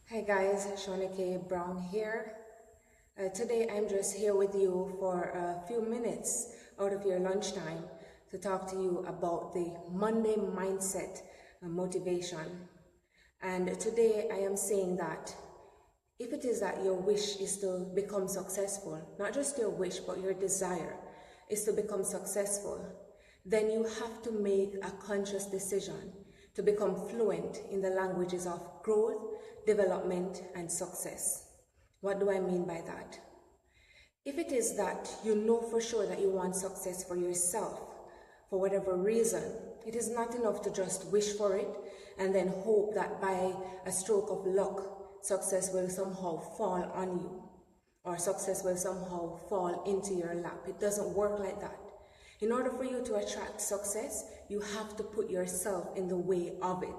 Hi guys, Shauna-kaye Brown here. Today I'm just here with you for a few minutes out of your lunchtime to talk to you about the Monday mindset motivation. And today I am saying that if it is that your wish is to become successful, not just your wish but your desire is to become successful, then you have to make a conscious decision to become fluent in the languages of growth, development, and success. What do I mean by that? If it is that you know for sure that you want success for yourself, for whatever reason, it is not enough to just wish for it and then hope that by a stroke of luck, success will somehow fall on you or success will somehow fall into your lap. It doesn't work like that. In order for you to attract success, you have to put yourself in the way of it.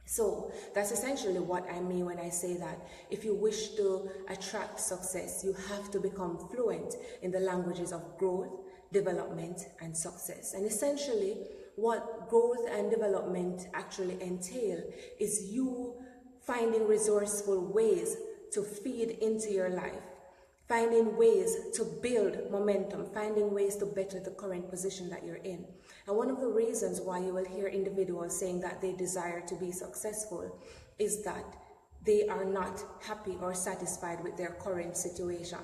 So that's essentially what I mean when I say that if you wish to attract success, you have to become fluent in the languages of growth, development, and success. And essentially, what growth and development actually entail is you finding resourceful ways to feed into your life, finding ways to build momentum, finding ways to better the current position that you're in. And one of the reasons why you will hear individuals saying that they desire to be successful is that they are not happy or satisfied with their current situation.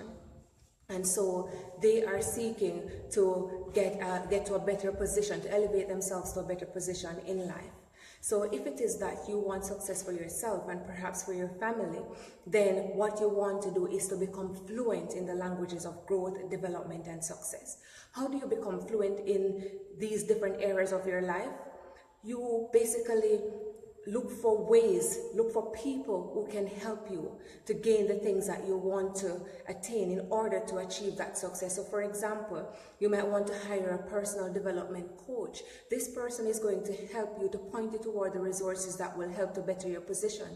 And so they are seeking to get to a better position, to elevate themselves to a better position in life. So if it is that you want success for yourself and perhaps for your family, then what you want to do is to become fluent in the languages of growth, development, and success. How do you become fluent in these different areas of your life? You basically look for ways, look for people who can help you to gain the things that you want to attain in order to achieve that success. So for example, you might want to hire a personal development coach. This person is going to help you to point you toward the resources that will help to better your position.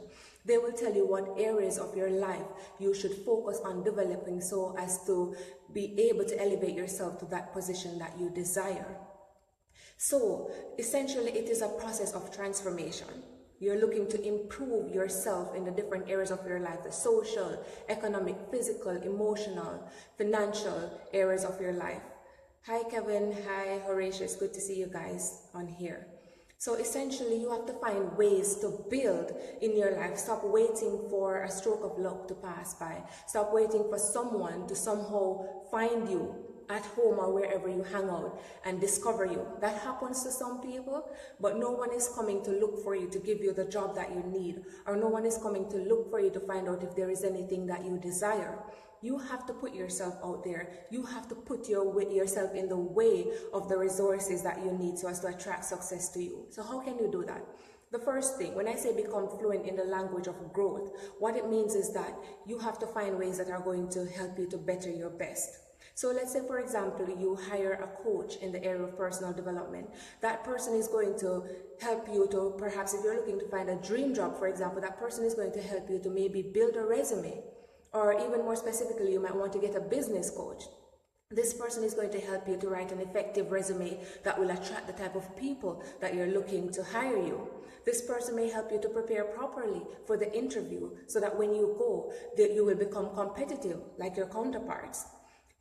They will tell you what areas of your life you should focus on developing so as to be able to elevate yourself to that position that you desire. So essentially it is a process of transformation. You're looking to improve yourself in the different areas of your life, the social, economic, physical, emotional, financial areas of your life. Hi Kevin, hi Horatio, it's good to see you guys on here. So essentially you have to find ways to build in your life. Stop waiting for a stroke of luck to pass by. Stop waiting for someone to somehow find you at home or wherever you hang out and discover you. That happens to some people, but no one is coming to look for you to give you the job that you need, or no one is coming to look for you to find out if there is anything that you desire. You have to put yourself out there. You have to put yourself in the way of the resources that you need so as to attract success to you. So how can you do that? The first thing, when I say become fluent in the language of growth, what it means is that you have to find ways that are going to help you to better your best. So let's say, for example, you hire a coach in the area of personal development. That person is going to help you to, perhaps if you're looking to find a dream job, for example, that person is going to help you to maybe build a resume. Or even more specifically, you might want to get a business coach. This person is going to help you to write an effective resume that will attract the type of people that you're looking to hire you. This person may help you to prepare properly for the interview so that when you go, that you will become competitive like your counterparts.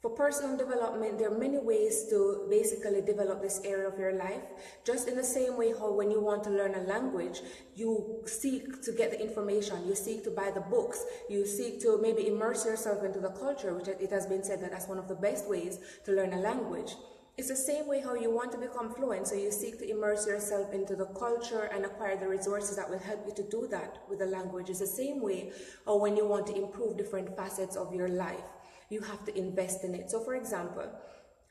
For personal development, there are many ways to basically develop this area of your life. Just in the same way how when you want to learn a language, you seek to get the information, you seek to buy the books, you seek to maybe immerse yourself into the culture, which it has been said that that's one of the best ways to learn a language. It's the same way how you want to become fluent, so you seek to immerse yourself into the culture and acquire the resources that will help you to do that with the language. It's the same way how when you want to improve different facets of your life, you have to invest in it. So for example,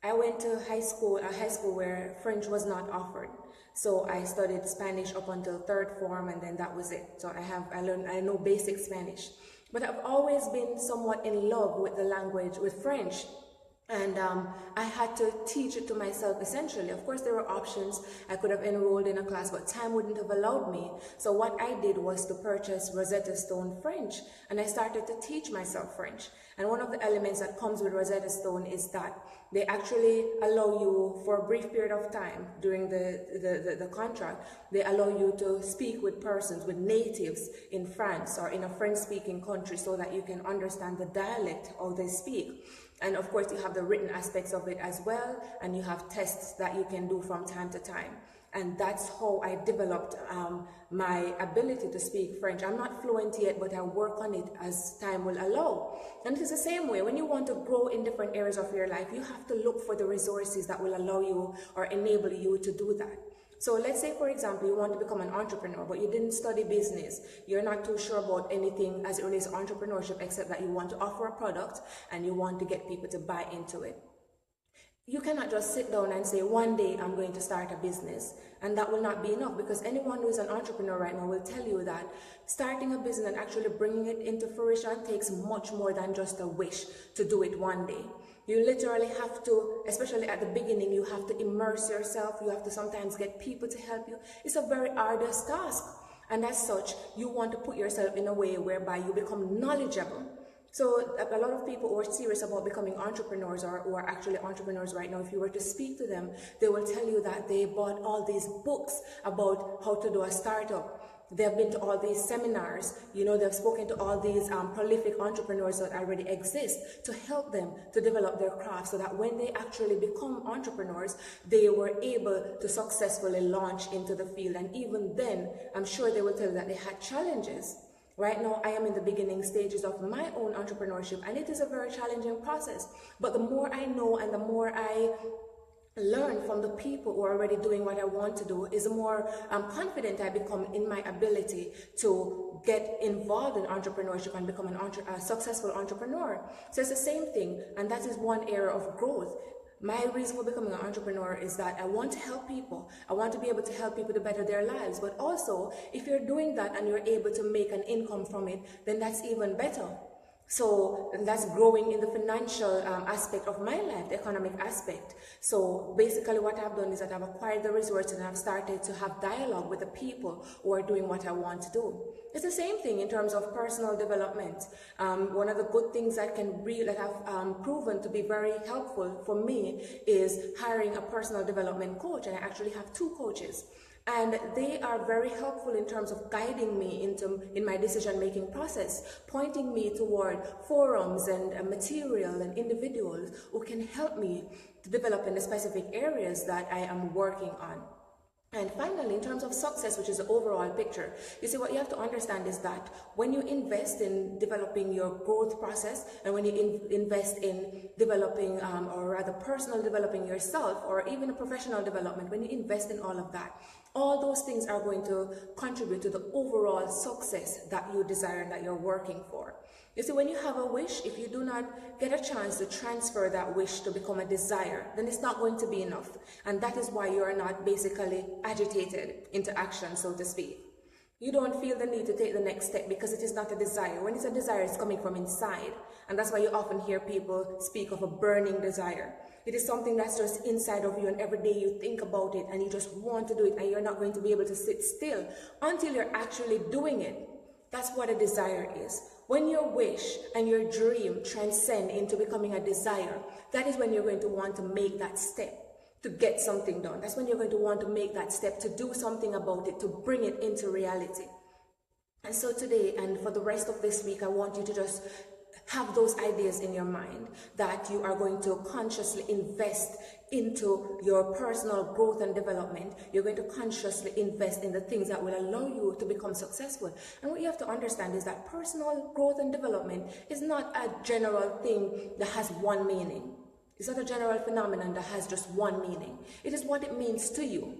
I went to a high school where French was not offered. So I studied Spanish up until third form, and then that was it. So I know basic Spanish. But I've always been somewhat in love with the language, with French. And I had to teach it to myself essentially. Of course, there were options. I could have enrolled in a class, but time wouldn't have allowed me. So what I did was to purchase Rosetta Stone French, and I started to teach myself French. And one of the elements that comes with Rosetta Stone is that they actually allow you, for a brief period of time during the contract, they allow you to speak with persons, with natives in France or in a French-speaking country, so that you can understand the dialect of they speak. And of course, you have the written aspects of it as well, and you have tests that you can do from time to time. And that's how I developed my ability to speak French. I'm not fluent yet, but I work on it as time will allow. And it's the same way. When you want to grow in different areas of your life, you have to look for the resources that will allow you or enable you to do that. So let's say, for example, you want to become an entrepreneur, but you didn't study business. You're not too sure about anything as it relates to entrepreneurship, except that you want to offer a product and you want to get people to buy into it. You cannot just sit down and say, one day I'm going to start a business, and that will not be enough, because anyone who is an entrepreneur right now will tell you that starting a business and actually bringing it into fruition takes much more than just a wish to do it one day. You literally have to, especially at the beginning, you have to immerse yourself. You have to sometimes get people to help you. It's a very arduous task. And as such, you want to put yourself in a way whereby you become knowledgeable. So a lot of people who are serious about becoming entrepreneurs, or who are actually entrepreneurs right now, if you were to speak to them, they will tell you that they bought all these books about how to do a startup. They've been to all these seminars, you know, they've spoken to all these prolific entrepreneurs that already exist to help them to develop their craft, so that when they actually become entrepreneurs, they were able to successfully launch into the field. And even then, I'm sure they will tell you that they had challenges. Right now, I am in the beginning stages of my own entrepreneurship, and it is a very challenging process. But the more I know and the more I learn from the people who are already doing what I want to do, is the more confident I become in my ability to get involved in entrepreneurship and become a successful entrepreneur. So it's the same thing, and that is one area of growth. My reason for becoming an entrepreneur is that I want to help people. I want to be able to help people to better their lives. But also, if you're doing that and you're able to make an income from it, then that's even better. So that's growing in the financial aspect of my life, the economic aspect. So basically what I've done is that I've acquired the resources and I've started to have dialogue with the people who are doing what I want to do. It's the same thing in terms of personal development. One of the good things that I've proven to be very helpful for me is hiring a personal development coach. And I actually have 2 coaches. And they are very helpful in terms of guiding me in my decision-making process, pointing me toward forums and material and individuals who can help me to develop in the specific areas that I am working on. And finally, in terms of success, which is the overall picture, you see, what you have to understand is that when you invest in developing your growth process, and when you invest in developing, or rather personal developing yourself, or even a professional development, when you invest in all of that, all those things are going to contribute to the overall success that you desire and that you're working for. You see, when you have a wish, if you do not get a chance to transfer that wish to become a desire, then it's not going to be enough. And that is why you are not basically agitated into action, so to speak. You don't feel the need to take the next step because it is not a desire. When it's a desire, it's coming from inside. And that's why you often hear people speak of a burning desire. It is something that's just inside of you, and every day you think about it and you just want to do it, and you're not going to be able to sit still until you're actually doing it. That's what a desire is. When your wish and your dream transcend into becoming a desire, that is when you're going to want to make that step to get something done. That's when you're going to want to make that step to do something about it, to bring it into reality. And so today, and for the rest of this week, I want you to just have those ideas in your mind that you are going to consciously invest into your personal growth and development. You're going to consciously invest in the things that will allow you to become successful. And what you have to understand is that personal growth and development is not a general thing that has one meaning. It's not a general phenomenon that has just one meaning. It is what it means to you.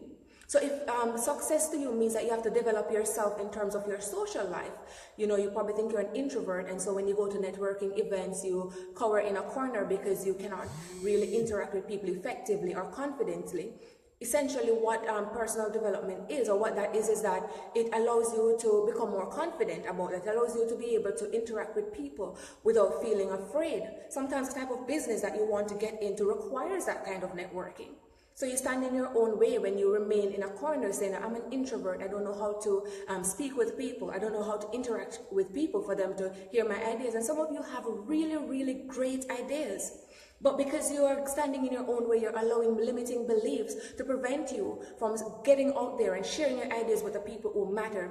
So if success to you means that you have to develop yourself in terms of your social life, you know, you probably think you're an introvert, and so when you go to networking events, you cower in a corner because you cannot really interact with people effectively or confidently. Essentially what personal development is, or what that is that it allows you to become more confident about it. It allows you to be able to interact with people without feeling afraid. Sometimes the type of business that you want to get into requires that kind of networking. So you stand in your own way when you remain in a corner saying, I'm an introvert, I don't know how to speak with people, I don't know how to interact with people for them to hear my ideas. And some of you have really, really great ideas. But because you are standing in your own way, you're allowing limiting beliefs to prevent you from getting out there and sharing your ideas with the people who matter.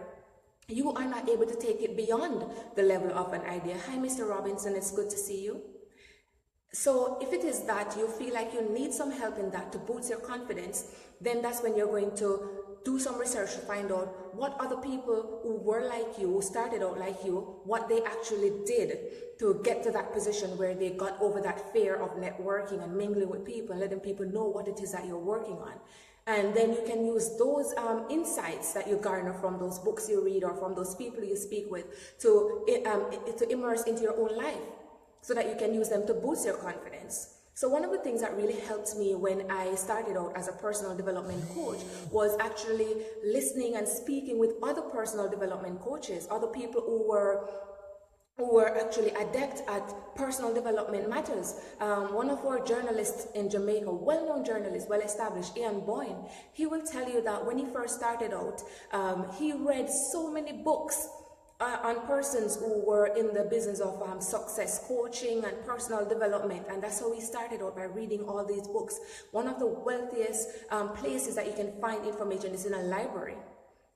You are not able to take it beyond the level of an idea. Hi, Mr. Robinson, it's good to see you. So if it is that you feel like you need some help in that to boost your confidence, then that's when you're going to do some research to find out what other people who were like you, who started out like you, what they actually did to get to that position where they got over that fear of networking and mingling with people and letting people know what it is that you're working on. And then you can use those insights that you garner from those books you read or from those people you speak with to immerse into your own life, so that you can use them to boost your confidence. So one of the things that really helped me when I started out as a personal development coach was actually listening and speaking with other personal development coaches, other people who were actually adept at personal development matters. One of our journalists in Jamaica, well-known journalist, well-established, Ian Boyne, he will tell you that when he first started out, he read so many books on persons who were in the business of success coaching and personal development, and that's how we started out, by reading all these books. One of the wealthiest places that you can find information is in a library.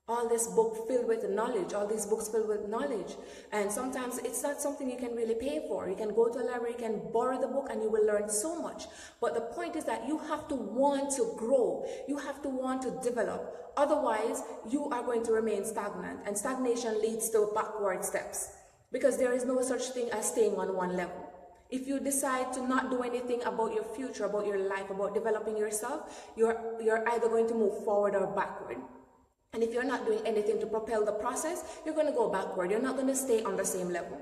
All this book filled with knowledge, all these books filled with knowledge. And sometimes it's not something you can really pay for. You can go to a library, you can borrow the book, and you will learn so much. But the point is that you have to want to grow. You have to want to develop. Otherwise, you are going to remain stagnant. And stagnation leads to backward steps, because there is no such thing as staying on one level. If you decide to not do anything about your future, about your life, about developing yourself, you're either going to move forward or backward. And if you're not doing anything to propel the process, you're going to go backward. You're not going to stay on the same level.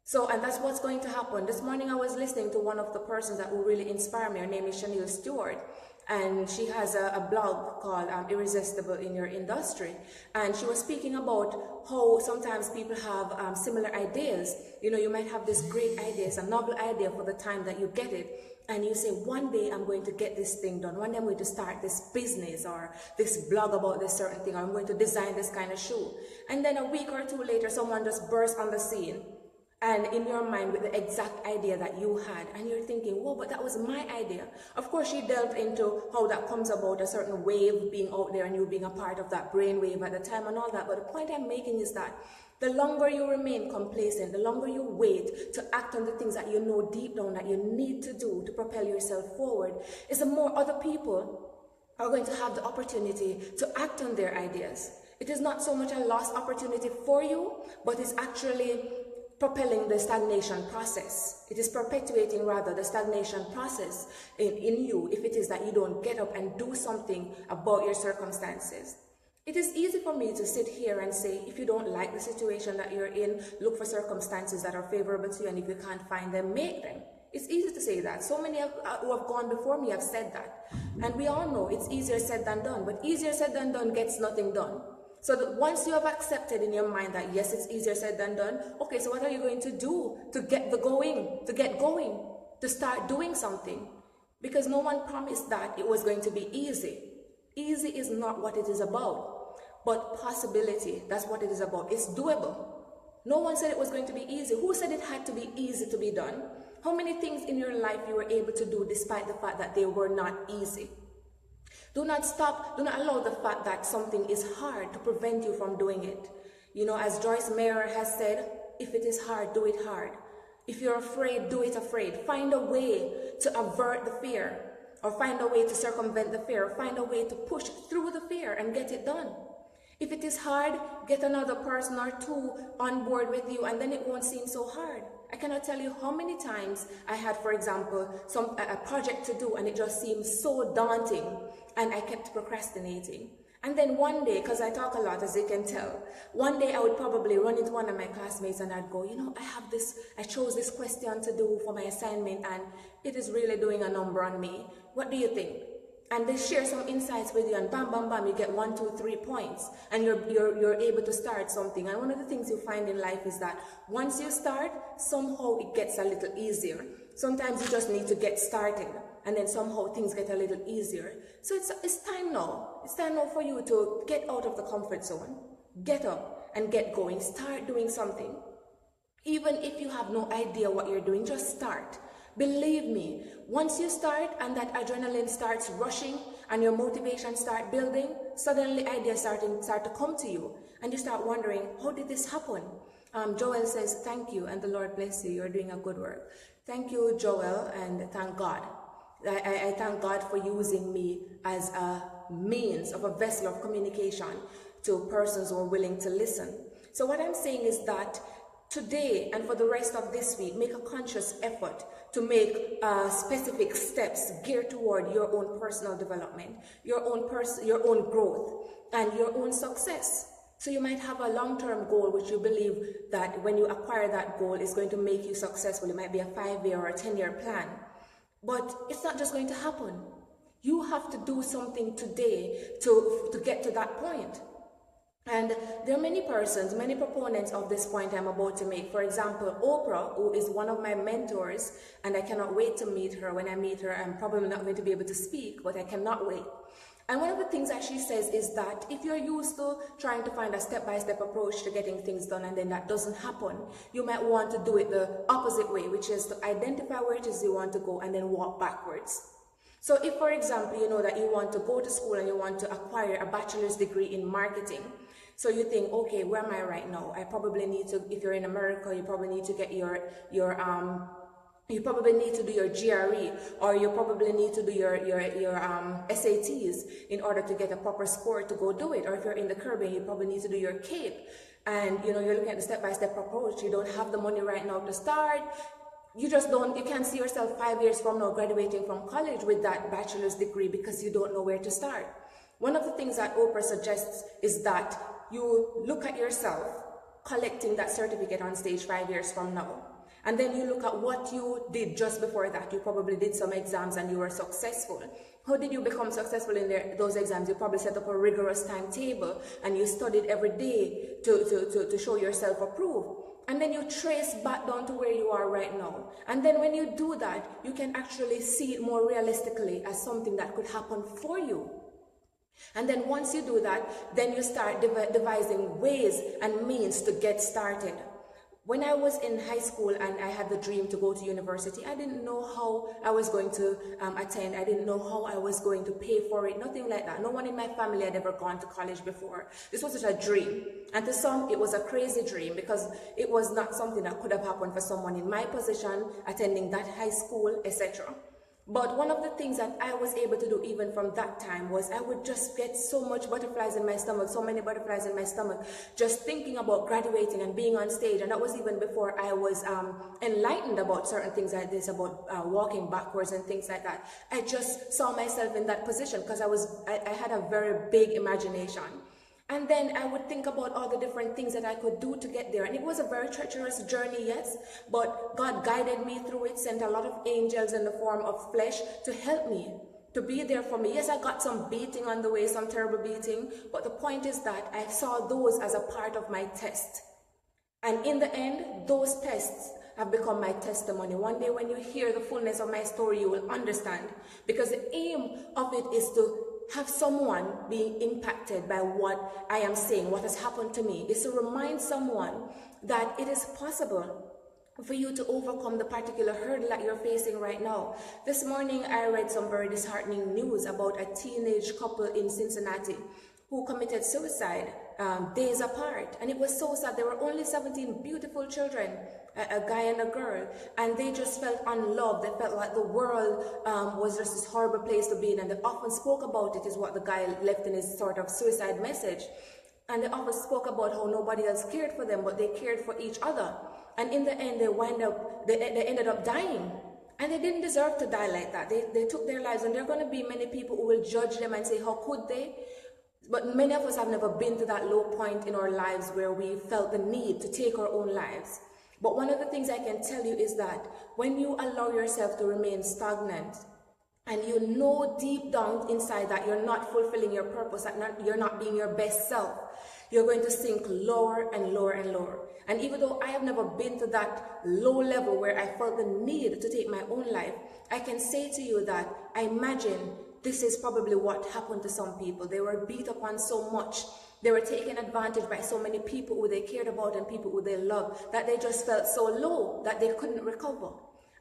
So, and that's what's going to happen. This morning I was listening to one of the persons that will really inspire me. Her name is Chanel Stewart. And she has a blog called Irresistible in Your Industry. And she was speaking about how sometimes people have similar ideas. You know, you might have this great idea, it's a novel idea for the time that you get it. And you say, one day I'm going to get this thing done. One day I'm going to start this business or this blog about this certain thing. Or I'm going to design this kind of shoe. And then a week or two later, someone just bursts on the scene. And in your mind with the exact idea that you had. And you're thinking, whoa, but that was my idea. Of course, she delved into how that comes about, a certain wave being out there and you being a part of that brain wave at the time and all that. But the point I'm making is that the longer you remain complacent, the longer you wait to act on the things that you know deep down that you need to do to propel yourself forward, is the more other people are going to have the opportunity to act on their ideas. It is not so much a lost opportunity for you, but it's actually propelling the stagnation process. It is perpetuating rather the stagnation process in you if it is that you don't get up and do something about your circumstances. It is easy for me to sit here and say, if you don't like the situation that you're in, look for circumstances that are favorable to you, and if you can't find them, make them. It's easy to say that. So many who have gone before me have said that. And we all know it's easier said than done, but easier said than done gets nothing done. So that once you have accepted in your mind that yes, it's easier said than done, okay, so what are you going to do to get going, to start doing something? Because no one promised that it was going to be easy. Easy is not what it is about. But possibility, that's what it is about. It's doable. No one said it was going to be easy. Who said it had to be easy to be done? How many things in your life you were able to do despite the fact that they were not easy? Do not allow the fact that something is hard to prevent you from doing it. You know, as Joyce Meyer has said, if it is hard, do it hard. If you're afraid, do it afraid. Find a way to avert the fear, or find a way to circumvent the fear, or find a way to push through the fear and get it done. If it is hard, get another person or two on board with you, and then it won't seem so hard. I cannot tell you how many times I had, for example, a project to do, and it just seemed so daunting, and I kept procrastinating. And then one day, because I talk a lot, as you can tell, one day I would probably run into one of my classmates and I'd go, you know, I chose this question to do for my assignment, and it is really doing a number on me. What do you think? and they share some insights with you, and bam, bam, bam, you get 1, 2, 3 points, and you're able to start something. And one of the things you find in life is that once you start, somehow it gets a little easier. Sometimes you just need to get started, and then somehow things get a little easier. So it's time now. It's time now for you to get out of the comfort zone, get up and get going, start doing something. Even if you have no idea what you're doing, just start. Believe me, once you start and that adrenaline starts rushing and your motivation start building, suddenly ideas start to come to you, and you start wondering, how did this happen? Joel says, thank you, and the Lord bless you. You're doing a good work. Thank you, Joel, and thank God. I thank God for using me as a means of a vessel of communication to persons who are willing to listen. So what I'm saying is that today and for the rest of this week, make a conscious effort to make specific steps geared toward your own personal development, your own growth, and your own success. So you might have a long-term goal which you believe that when you acquire that goal is going to make you successful. It might be a 5-year or a 10-year plan. But it's not just going to happen. You have to do something today to get to that point. And there are many persons, many proponents of this point I'm about to make. For example, Oprah, who is one of my mentors, and I cannot wait to meet her. When I meet her, I'm probably not going to be able to speak, but I cannot wait. And one of the things that she says is that if you're used to trying to find a step-by-step approach to getting things done and then that doesn't happen, you might want to do it the opposite way, which is to identify where it is you want to go and then walk backwards. So if, for example, you know that you want to go to school and you want to acquire a bachelor's degree in marketing, so you think, okay, where am I right now? I probably need to, if you're in America, you probably need to get you probably need to do your GRE, or you probably need to do your SATs in order to get a proper score to go do it. Or if you're in the Caribbean, you probably need to do your CAPE. And you know, you're looking at the step-by-step approach. You don't have the money right now to start. You can't see yourself 5 years from now graduating from college with that bachelor's degree because you don't know where to start. One of the things that Oprah suggests is that you look at yourself collecting that certificate on stage 5 years from now. And then you look at what you did just before that. You probably did some exams and you were successful. How did you become successful in those exams? You probably set up a rigorous timetable and you studied every day to show yourself approved. And then you trace back down to where you are right now. And then when you do that, you can actually see it more realistically as something that could happen for you. And then once you do that, then you start devising ways and means to get started. When I was in high school and I had the dream to go to university, I didn't know how I was going to attend. I didn't know how I was going to pay for it, nothing like that. No one in my family had ever gone to college before. This was just a dream. And to some, it was a crazy dream because it was not something that could have happened for someone in my position, attending that high school, etc. But one of the things that I was able to do even from that time was I would just get so much butterflies in my stomach, so many butterflies in my stomach, just thinking about graduating and being on stage. And that was even before I was enlightened about certain things like this, about walking backwards and things like that. I just saw myself in that position because I had a very big imagination. And then I would think about all the different things that I could do to get there. And it was a very treacherous journey, yes, but God guided me through it, sent a lot of angels in the form of flesh to help me, to be there for me. Yes, I got some beating on the way, some terrible beating, but the point is that I saw those as a part of my test. And in the end, those tests have become my testimony. One day when you hear the fullness of my story, you will understand, because the aim of it is to have someone being impacted by what I am saying, what has happened to me, is to remind someone that it is possible for you to overcome the particular hurdle that you're facing right now. This morning, I read some very disheartening news about a teenage couple in Cincinnati who committed suicide days apart. And it was so sad. There were only 17 beautiful children, a guy and a girl, and they just felt unloved. They felt like the world was just this horrible place to be in, and they often spoke about it, is what the guy left in his sort of suicide message. And they often spoke about how nobody else cared for them, but they cared for each other. And in the end, they ended up dying. And they didn't deserve to die like that. They took their lives, and there are going to be many people who will judge them and say, how could they? But many of us have never been to that low point in our lives where we felt the need to take our own lives. But one of the things I can tell you is that when you allow yourself to remain stagnant and you know deep down inside that you're not fulfilling your purpose, that you're not being your best self, you're going to sink lower and lower and lower. And even though I have never been to that low level where I felt the need to take my own life, I can say to you that I imagine this is probably what happened to some people. They were beat upon so much. They were taken advantage by so many people who they cared about and people who they loved, that they just felt so low that they couldn't recover.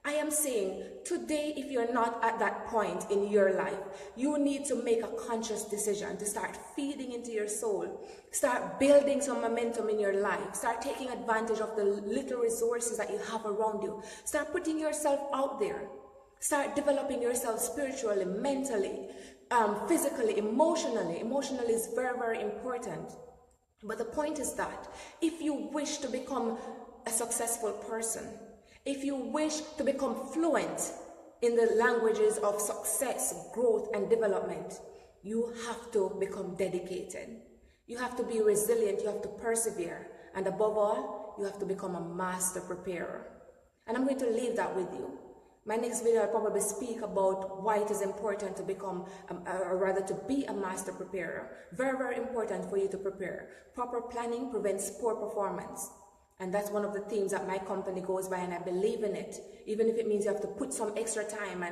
I am saying today, if you're not at that point in your life, you need to make a conscious decision to start feeding into your soul, start building some momentum in your life, start taking advantage of the little resources that you have around you, start putting yourself out there, start developing yourself spiritually, mentally, physically, emotionally. Emotionally is very, very important. But the point is that if you wish to become a successful person, if you wish to become fluent in the languages of success, growth, and development, you have to become dedicated. You have to be resilient, you have to persevere, and above all, you have to become a master preparer. And I'm going to leave that with you. My next video, I'll probably speak about why it is important to become, or rather to be a master preparer. Very, very important for you to prepare. Proper planning prevents poor performance. And that's one of the themes that my company goes by, and I believe in it. Even if it means you have to put some extra time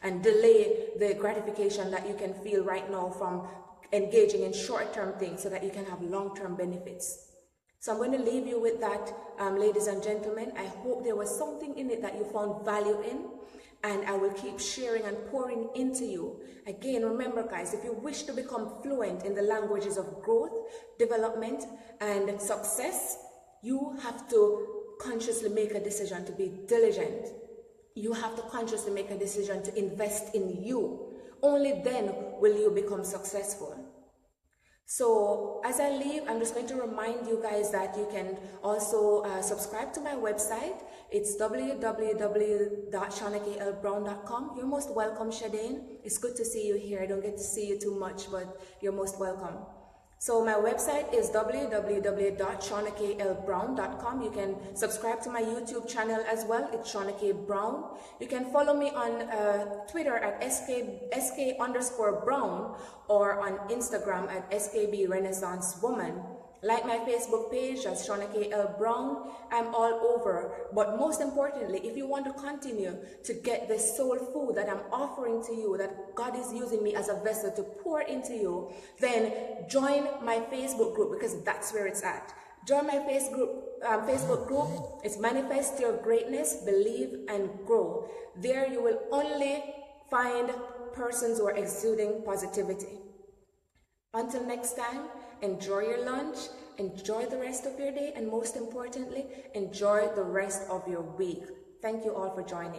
and delay the gratification that you can feel right now from engaging in short-term things so that you can have long-term benefits. So I'm going to leave you with that, ladies and gentlemen. I hope there was something in it that you found value in, and I will keep sharing and pouring into you. Again, remember guys, if you wish to become fluent in the languages of growth, development, and success, you have to consciously make a decision to be diligent. You have to consciously make a decision to invest in you. Only then will you become successful. So as I leave, I'm just going to remind you guys that you can also subscribe to my website. It's www.Shauna-kaye.brown.com. You're most welcome, Shadane. It's good to see you here. I don't get to see you too much, but you're most welcome. So my website is www.Shauna-kaye.brown.com. You can subscribe to my YouTube channel as well. It's Shauna-kaye Brown. You can follow me on Twitter at sk_brown or on Instagram at skb Renaissance Woman. Like my Facebook page, that's Shauna-kaye Brown. I'm all over. But most importantly, if you want to continue to get the soul food that I'm offering to you, that God is using me as a vessel to pour into you, then join my Facebook group, because that's where it's at. Join my Facebook group. It's Manifest Your Greatness, Believe and Grow. There you will only find persons who are exuding positivity. Until next time, enjoy your lunch, enjoy the rest of your day, and most importantly, enjoy the rest of your week. Thank you all for joining.